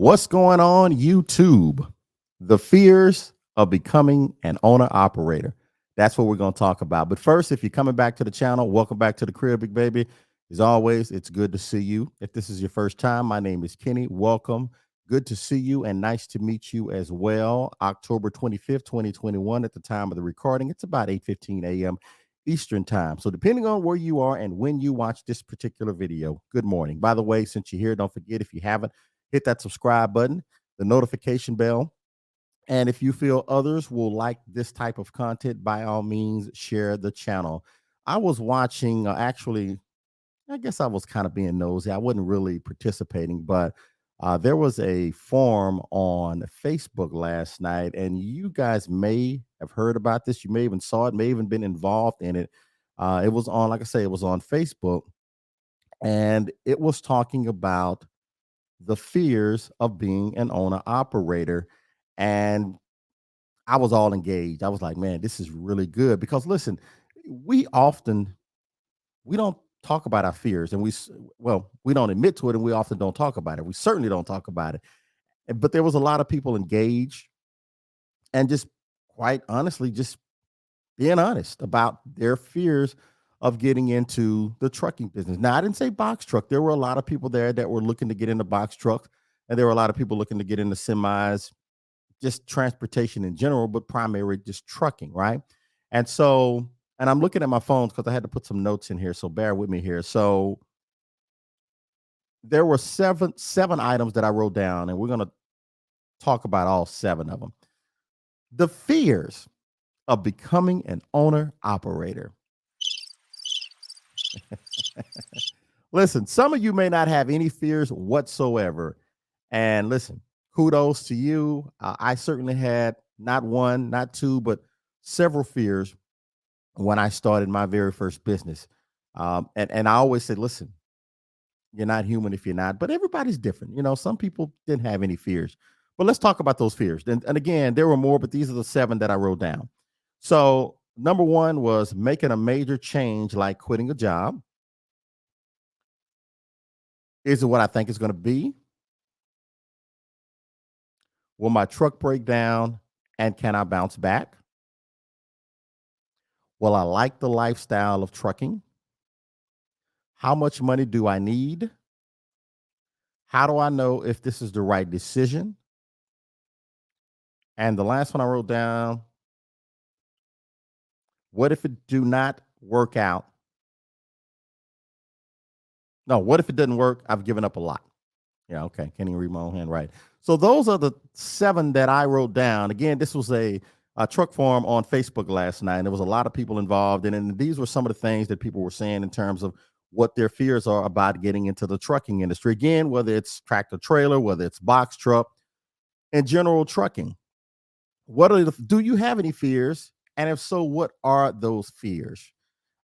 What's going on, YouTube? The fears of becoming an owner operator. That's what we're going to talk about. But first, if you're coming back to the channel, welcome back to the crib, big baby. As always, it's good to see you. If this is your first time, my name is Kenny. Welcome. Good to see you and nice to meet you as well. October 25th, 2021, at the time of the recording, it's about 8:15 a.m. Eastern time. So depending on where you are and when you watch this particular video, good morning. By the way, since you're here, don't forget, if you haven't, hit that subscribe button, the notification bell. And if you feel others will like this type of content, by all means, share the channel. I was watching, actually, I guess I was kind of being nosy. I wasn't really participating, but there was a forum on Facebook last night, and you guys may have heard about this. You may even saw it, may even been involved in it. It was on, like I say, it was on Facebook, and it was talking about the fears of being an owner operator. And I was all engaged. I was like, man, this is really good because listen, we often we don't talk about our fears, and we don't admit to it, and we often don't talk about it. We certainly don't talk about it. But there was a lot of people engaged and just quite honestly just being honest about their fears of getting into the trucking business. Now, I didn't say box truck. There were a lot of people there that were looking to get into box trucks, and there were a lot of people looking to get into semis, just transportation in general, but primarily just trucking, right? And so, and I'm looking at my phones because I had to put some notes in here, so bear with me here. So there were seven items that I wrote down, and we're going to talk about all seven of them. The fears of becoming an owner operator. Listen, some of you may not have any fears whatsoever. And listen, kudos to you. I certainly had not one, not two, but several fears when I started my very first business. And I always said, listen, you're not human if you're not, but everybody's different. You know, some people didn't have any fears. But let's talk about those fears. And again, there were more, but these are the seven that I wrote down. So, number one was making a major change like quitting a job. Is it what I think it's going to be? Will my truck break down and can I bounce back? Will I like the lifestyle of trucking? How much money do I need? How do I know if this is the right decision? And the last one I wrote down, what if it do not work out? No, what if it doesn't work? I've given up a lot. Yeah, okay. Can't even read my own handwriting. So those are the seven that I wrote down. Again, this was a truck forum on Facebook last night, and there was a lot of people involved. And these were some of the things that people were saying in terms of what their fears are about getting into the trucking industry. Again, whether it's tractor trailer, whether it's box truck, and general trucking. Do you have any fears? And if so, what are those fears?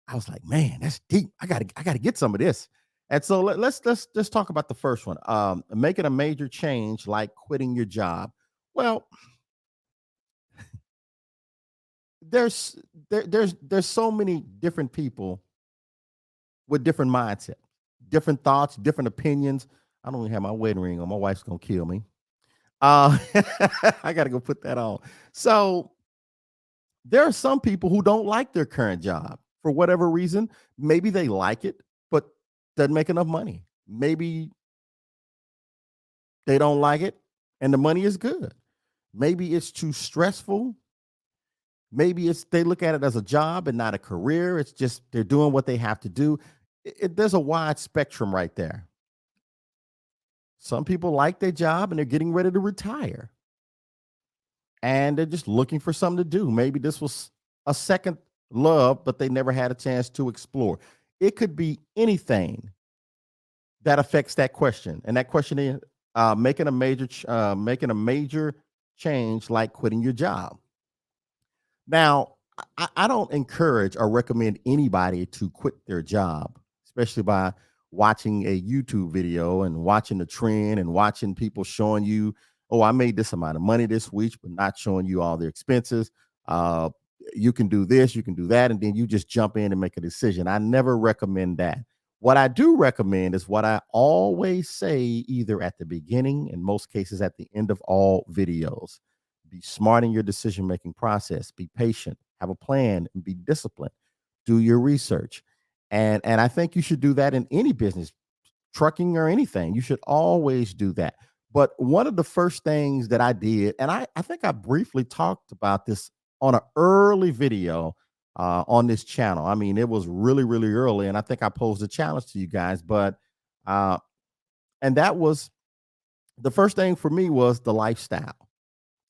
I was like, man, that's deep. I gotta get some of this. And so let's talk about the first one. Making a major change like quitting your job. Well, there's there's so many different people with different mindsets, different thoughts, different opinions. I don't even have my wedding ring on. My wife's gonna kill me. Uh, I gotta go put that on. So there are some people who don't like their current job for whatever reason. Maybe they like it, but doesn't make enough money. Maybe they don't like it and the money is good. Maybe it's too stressful. Maybe it's they look at it as a job and not a career. It's just they're doing what they have to do. There's a wide spectrum right there. Some people like their job and they're getting ready to retire. And they're just looking for something to do. Maybe this was a second love, but they never had a chance to explore. It could be anything that affects that question, and that question is making a major change like quitting your job. Now, I don't encourage or recommend anybody to quit their job, especially by watching a YouTube video and watching the trend and watching people showing you, oh, I made this amount of money this week, but not showing you all their expenses. Uh, you can do this, you can do that, and then you just jump in and make a decision. I never recommend that. What I do recommend is what I always say, either at the beginning, in most cases at the end of all videos. Be smart in your decision making process, be patient, have a plan, and be disciplined. Do your research. And I think you should do that in any business, trucking or anything. You should always do that. But one of the first things that I did, and I think I briefly talked about this on an early video on this channel. I mean, it was really, really early, and I think I posed a challenge to you guys. But uh, and that was the first thing for me was the lifestyle.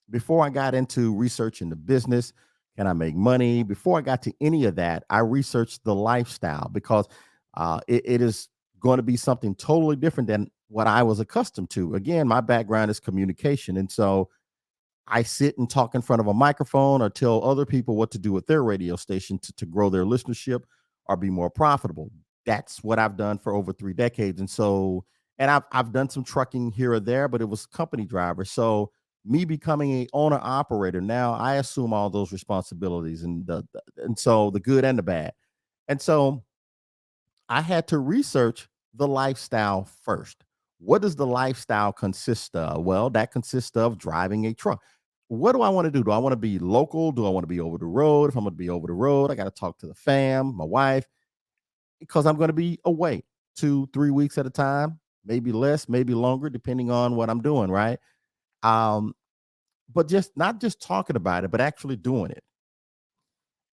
Before I got into researching the business, can I make money? Before I got to any of that, I researched the lifestyle because it is going to be something totally different than what I was accustomed to. Again, my background is communication. And so I sit and talk in front of a microphone or tell other people what to do with their radio station to grow their listenership or be more profitable. That's what I've done for over 3 decades. And so, and I've done some trucking here or there, but it was company driver. So me becoming a owner operator, now I assume all those responsibilities and and so the good and the bad. And so I had to research the lifestyle first. What does the lifestyle consist of? Well, that consists of driving a truck. What do I want to do? Do I want to be local? Do I want to be over the road? If I'm going to be over the road, I got to talk to the fam, my wife, because I'm going to be away 2, 3 weeks at a time, maybe less, maybe longer, depending on what I'm doing, right? Um, but just not just talking about it, but actually doing it.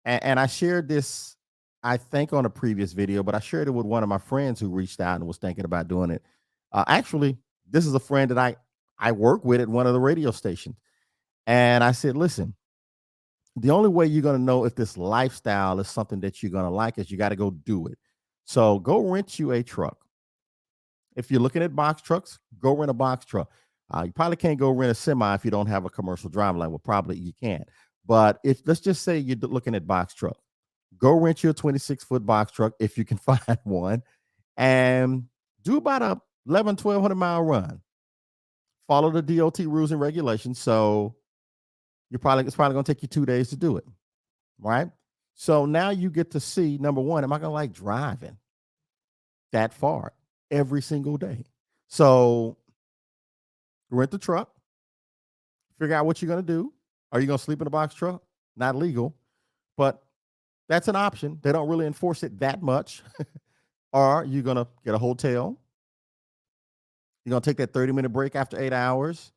And I shared this, I think, on a previous video, but I shared it with one of my friends who reached out and was thinking about doing it. Actually, this is a friend that I work with at one of the radio stations, and I said, "Listen, the only way you're going to know if this lifestyle is something that you're going to like is you got to go do it. So go rent you a truck. If you're looking at box trucks, go rent a box truck. You probably can't go rent a semi if you don't have a commercial driver line. Well, probably you can't. But if let's just say you're looking at box truck, go rent you a 26-foot box truck if you can find one, and do about a 1,200 mile run. Follow the DOT rules and regulations. So it's probably going to take you 2 days to do it, right? So now you get to see, number one, am I going to like driving that far every single day? So rent the truck, figure out what you're going to do. Are you going to sleep in a box truck? Not legal, but that's an option. They don't really enforce it that much. Or you're going to get a hotel. You're going to take that 30-minute break after 8 hours.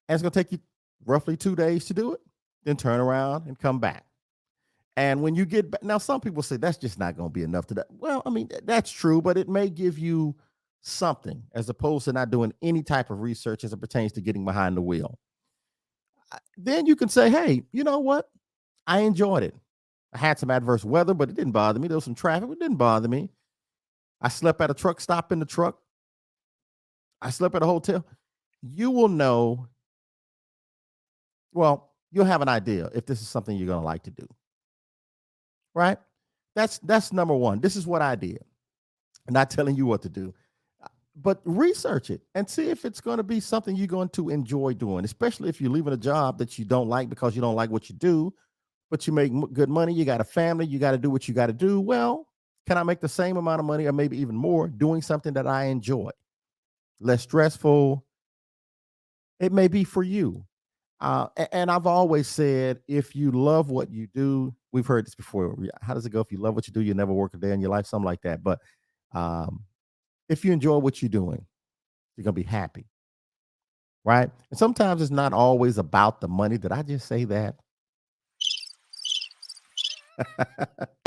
And it's going to take you roughly 2 days to do it. Then turn around and come back. And when you get back, now some people say that's just not going to be enough to that. Well, I mean, that's true, but it may give you something as opposed to not doing any type of research as it pertains to getting behind the wheel. Then you can say, hey, you know what? I enjoyed it. I had some adverse weather, but it didn't bother me. There was some traffic, but it didn't bother me. I slept at a truck stop in the truck. I slept at a hotel. You will know, well, you'll have an idea if this is something you're going to like to do. Right? That's number one. This is what I did. I'm not telling you what to do, but research it and see if it's going to be something you're going to enjoy doing, especially if you're leaving a job that you don't like because you don't like what you do, but you make good money. You got a family. You got to do what you got to do. Well, can I make the same amount of money or maybe even more doing something that I enjoy? Less stressful. It may be for you. And I've always said, if you love what you do, we've heard this before. How does it go? If you love what you do, you never work a day in your life, something like that. But um, if you enjoy what you're doing, you're gonna be happy, right? And sometimes it's not always about the money. Did I just say that?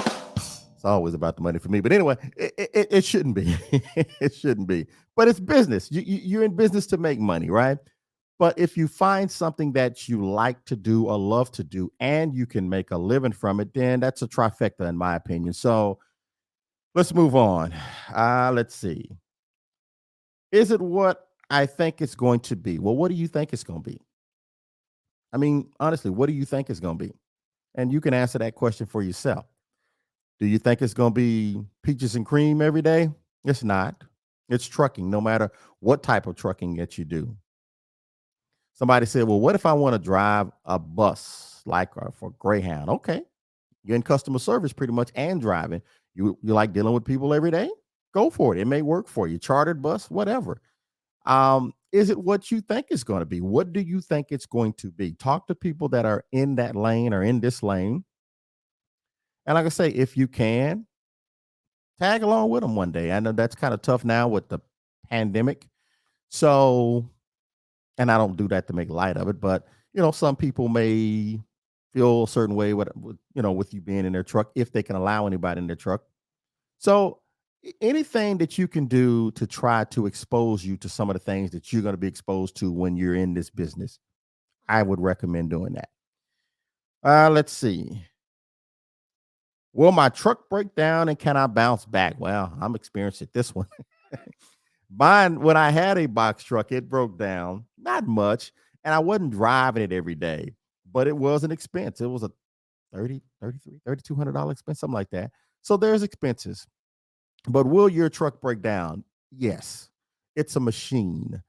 It's always about the money for me. But anyway, it shouldn't be. It shouldn't be. But it's business. You're in business to make money, right? But if you find something that you like to do or love to do and you can make a living from it, then that's a trifecta, in my opinion. So let's move on. Let's see. Is it what I think it's going to be? Well, what do you think it's going to be? I mean, honestly, what do you think it's going to be? And you can answer that question for yourself. Do you think it's going to be peaches and cream every day? It's not. It's trucking, no matter what type of trucking that you do. Somebody said, well, what if I want to drive a bus like for Greyhound? Okay. You're in customer service pretty much and driving. You like dealing with people every day? Go for it. It may work for you. Chartered bus, whatever. Is it what you think it's going to be? What do you think it's going to be? Talk to people that are in that lane or in this lane. And like I say, if you can, tag along with them one day. I know that's kind of tough now with the pandemic. So, and I don't do that to make light of it, but some people may feel a certain way with you being in their truck if they can allow anybody in their truck. So, anything that you can do to try to expose you to some of the things that you're going to be exposed to when you're in this business, I would recommend doing that. Let's see. Will my truck break down and can I bounce back? Well, I'm experiencing this one. Mine, when I had a box truck, it broke down, not much, and I wasn't driving it every day, but it was an expense. It was a 30, 33, $3,200 expense, something like that. So there's expenses. But will your truck break down? Yes. It's a machine.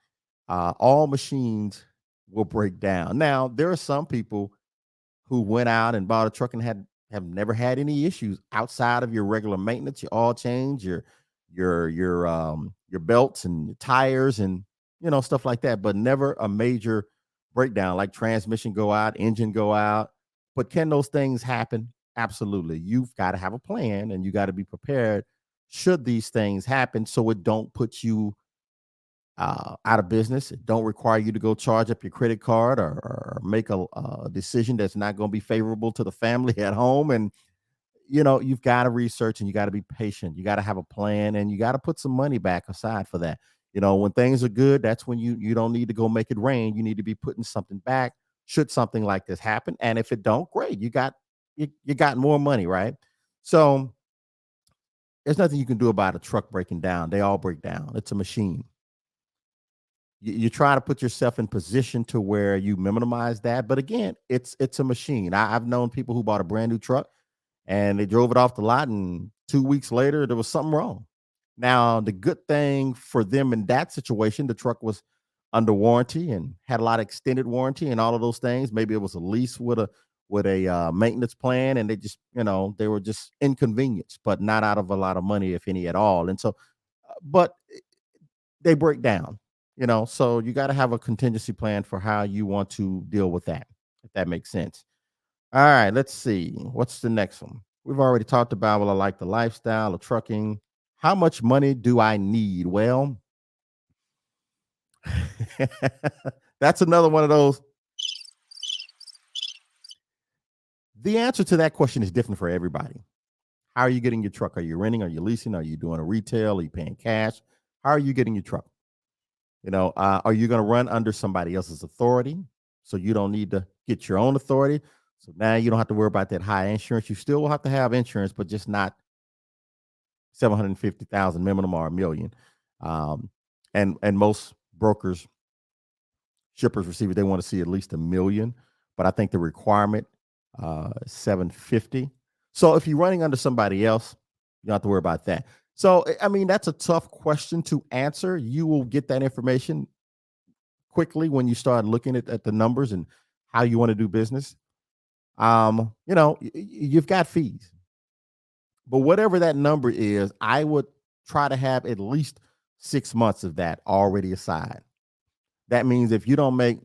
All machines will break down. Now, there are some people who went out and bought a truck and have never had any issues outside of your regular maintenance, your oil change, your belts and your tires and stuff like that, but never a major breakdown like transmission go out, engine go out. But can those things happen? Absolutely. You've got to have a plan and you got to be prepared should these things happen so it don't put you out of business. It don't require you to go charge up your credit card or make a decision that's not going to be favorable to the family at home. And you've got to research and you got to be patient. You got to have a plan and you got to put some money back aside for that. When things are good, that's when you don't need to go make it rain. You need to be putting something back should something like this happen. And if it don't, great. You got more money, right? So there's nothing you can do about a truck breaking down. They all break down. It's a machine. You try to put yourself in position to where you minimize that. But again, it's a machine. I've known people who bought a brand new truck and they drove it off the lot, and 2 weeks later there was something wrong. Now, the good thing for them in that situation, the truck was under warranty and had a lot of extended warranty and all of those things. Maybe it was a lease with a maintenance plan, and they were just inconvenienced, but not out of a lot of money, if any at all. And so, but they break down. So you got to have a contingency plan for how you want to deal with that, if that makes sense. All right, let's see. What's the next one? We've already talked about, well, I like the lifestyle of trucking. How much money do I need? Well, that's another one of those. The answer to that question is different for everybody. How are you getting your truck? Are you renting? Are you leasing? Are you doing a retail? Are you paying cash? How are you getting your truck? Are you going to run under somebody else's authority? So you don't need to get your own authority. So now you don't have to worry about that high insurance. You still will have to have insurance, but just not 750,000 minimum or a million. And most brokers, shippers, receivers, they want to see at least a million. But I think the requirement 750. So if you're running under somebody else, you don't have to worry about that. So I mean, that's a tough question to answer. You will get that information quickly when you start looking at the numbers and how you want to do business. You've got fees, but whatever that number is, I would try to have at least 6 months of that already aside. That means if you don't make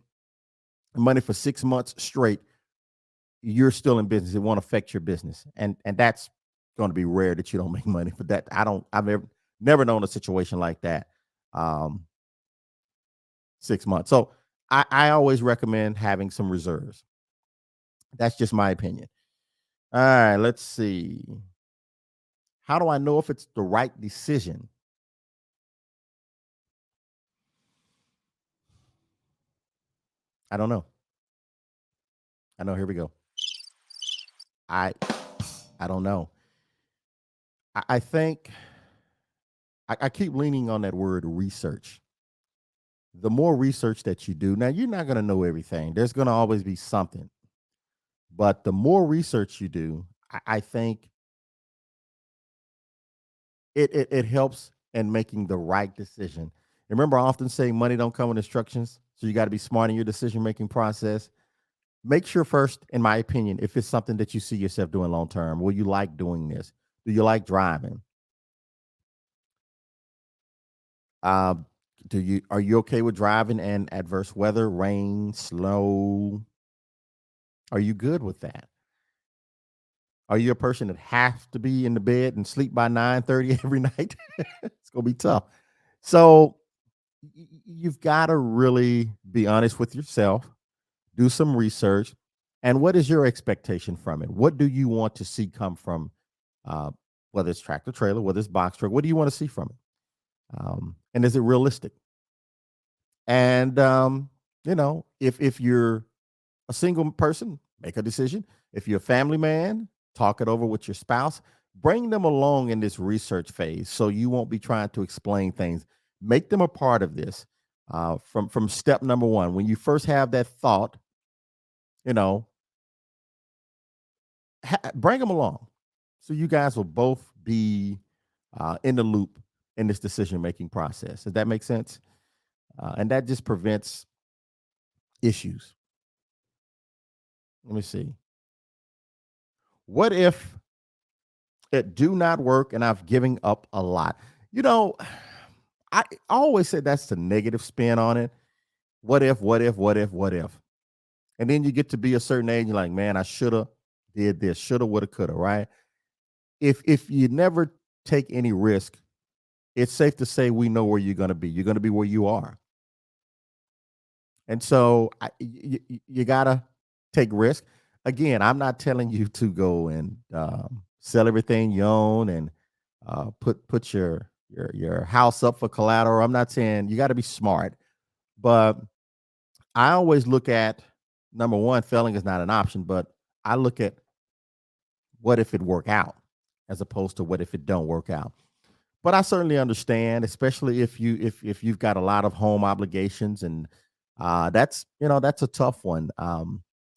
money for 6 months straight, you're still in business. It won't affect your business, and that's going to be rare that you don't make money for that. I've never known a situation like that. 6 months. So I always recommend having some reserves. That's just my opinion. All right, let's see. How do I know if it's the right decision? I don't know. I know. Here we go. I I don't know. I think I keep leaning on that word research. The more research that you do, now you're not going to know everything. There's going to always be something, but the more research you do, I think it helps in making the right decision. Remember, I often say money don't come with instructions, so you got to be smart in your decision making process. Make sure first, in my opinion, if it's something that you see yourself doing long term, will you like doing this? Do you like driving? Uh, are you okay with driving in adverse weather, rain, snow? Are you good with that? Are you a person that has to be in the bed and sleep by 9:30 every night? It's gonna be tough. So you've got to really be honest with yourself, do some research, and what is your expectation from it? What do you want to see come from, uh, whether it's tractor trailer, whether it's box truck? What do you want to see from it? And is it realistic? And if you're a single person, make a decision. If you're a family man, talk it over with your spouse. Bring them along in this research phase so you won't be trying to explain things. Make them a part of this from step number one. When you first have that thought, you know, bring them along so you guys will both be in the loop in this decision making process. Does that make sense? And that just prevents issues. Let me see. What if it do not work and I've given up a lot? You know, I always said that's the negative spin on it. What if, what if, what if, what if? And then you get to be a certain age, you're like, man, I shoulda did this, shoulda, woulda, coulda, right? If you never take any risk, it's safe to say we know where you're gonna be. You're gonna be where you are. And so you gotta take risk. Again, I'm not telling you to go and sell everything you own and put your house up for collateral. I'm not saying you got to be smart, but I always look at number one, failing is not an option, but I look at what if it work out as opposed to what if it don't work out. But I certainly understand, especially if you've got a lot of home obligations, and that's that's a tough one.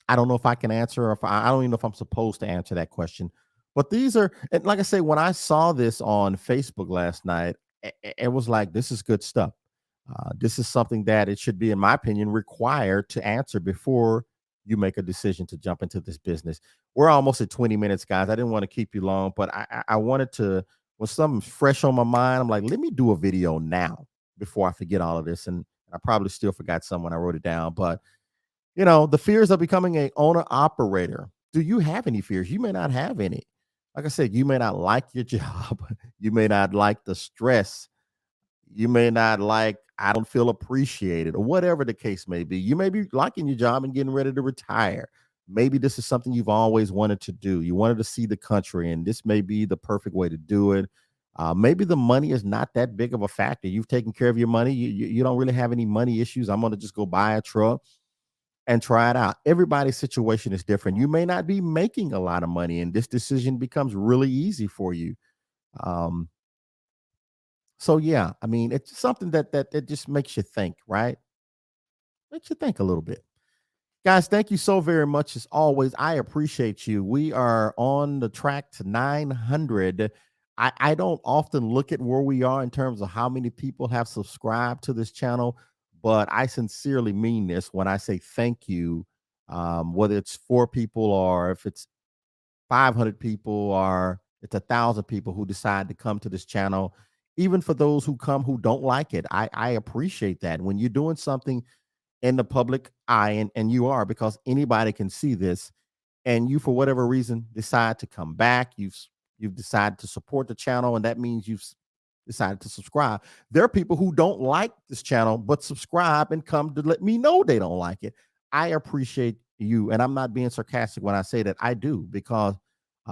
I don't know if I can answer, or if I don't even know if I'm supposed to answer that question. But these are, and like I say, when I saw this on Facebook last night, it was like this is good stuff. This is something that it should be, in my opinion, required to answer before you make a decision to jump into this business. We're almost at 20 minutes, guys. I didn't want to keep you long, but I wanted to, when something's fresh on my mind, I'm like, let me do a video now before I forget all of this. And I probably still forgot some when I wrote it down. But the fears of becoming a owner operator. Do you have any fears? You may not have any. Like I said, you may not like your job. You may not like the stress. You may not like, I don't feel appreciated, or whatever the case may be. You may be liking your job and getting ready to retire. Maybe this is something you've always wanted to do. You wanted to see the country, and this may be the perfect way to do it. Maybe the money is not that big of a factor. You've taken care of your money. You don't really have any money issues. I'm going to just go buy a truck and try it out. Everybody's situation is different. You may not be making a lot of money, and this decision becomes really easy for you. Um, so yeah, I mean, it's something that just makes you think, right? Makes you think a little bit. Guys, thank you so very much as always. I appreciate you. We are on the track to 900. I don't often look at where we are in terms of how many people have subscribed to this channel, but I sincerely mean this when I say thank you. Whether it's 4 people or if it's 500 people or it's 1,000 people who decide to come to this channel, even for those who come who don't like it, I appreciate that. When you're doing something in the public eye, and you are, because anybody can see this, and you for whatever reason decide to come back, you've decided to support the channel, and that means you've decided to subscribe. There are people who don't like this channel but subscribe and come to let me know they don't like it. I appreciate you, and I'm not being sarcastic when I say that. I do, because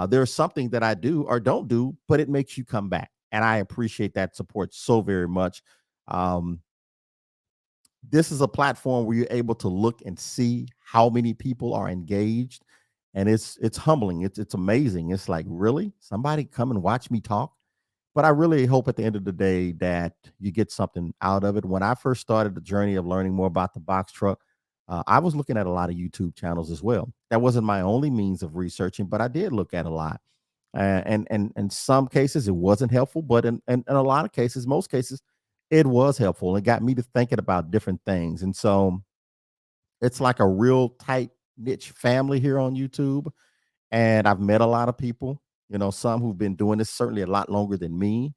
there's something that I do or don't do, but it makes you come back, and I appreciate that support so very much. um, this is a platform where you're able to look and see how many people are engaged, and it's humbling. It's amazing. It's like, really, somebody come and watch me talk? But I really hope at the end of the day that you get something out of it. When I first started the journey of learning more about the box truck, I was looking at a lot of YouTube channels as well. That wasn't my only means of researching, but I did look at a lot. And in some cases it wasn't helpful, but in a lot of cases, most cases, it was helpful. It got me to thinking about different things. And so it's like a real tight niche family here on YouTube. And I've met a lot of people. You know, some who've been doing this certainly a lot longer than me.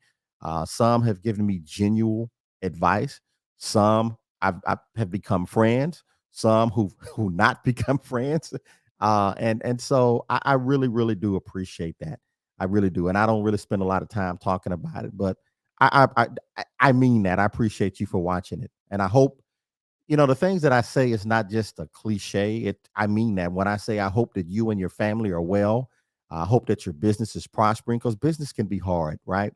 Some have given me genuine advice. Some I have become friends. Some who not become friends. And so I really really do appreciate that. I really do, and I don't really spend a lot of time talking about it, but I mean that. I appreciate you for watching it, and I hope the things that I say is not just a cliche. I mean that when I say I hope that you and your family are well. I hope that your business is prospering because business can be hard, right?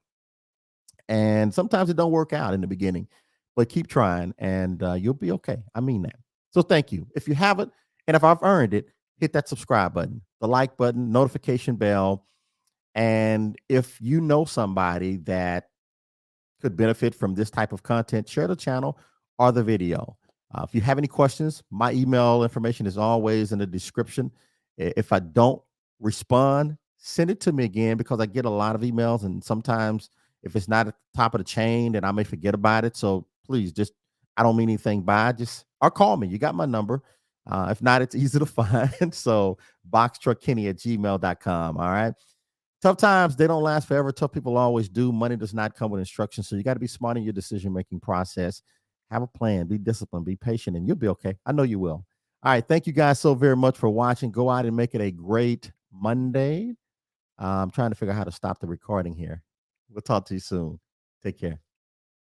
And sometimes it don't work out in the beginning, but keep trying and you'll be okay. I mean that. So thank you. If you haven't, and if I've earned it, hit that subscribe button, the like button, notification bell. And if you know somebody that could benefit from this type of content, share the channel or the video. If you have any questions, my email information is always in the description. If I don't respond, send it to me again because I get a lot of emails, and sometimes if it's not at the top of the chain, then I may forget about it. So please, just I don't mean anything by just or call me. You got my number. If not, it's easy to find. So boxtruckkenny@gmail.com. All right. Tough times, they don't last forever. Tough people always do. Money does not come with instructions. So you got to be smart in your decision making process. Have a plan, be disciplined, be patient, and you'll be okay. I know you will. All right. Thank you guys so very much for watching. Go out and make it a great Monday. I'm trying to figure out how to stop the recording here. We'll talk to you soon. Take care.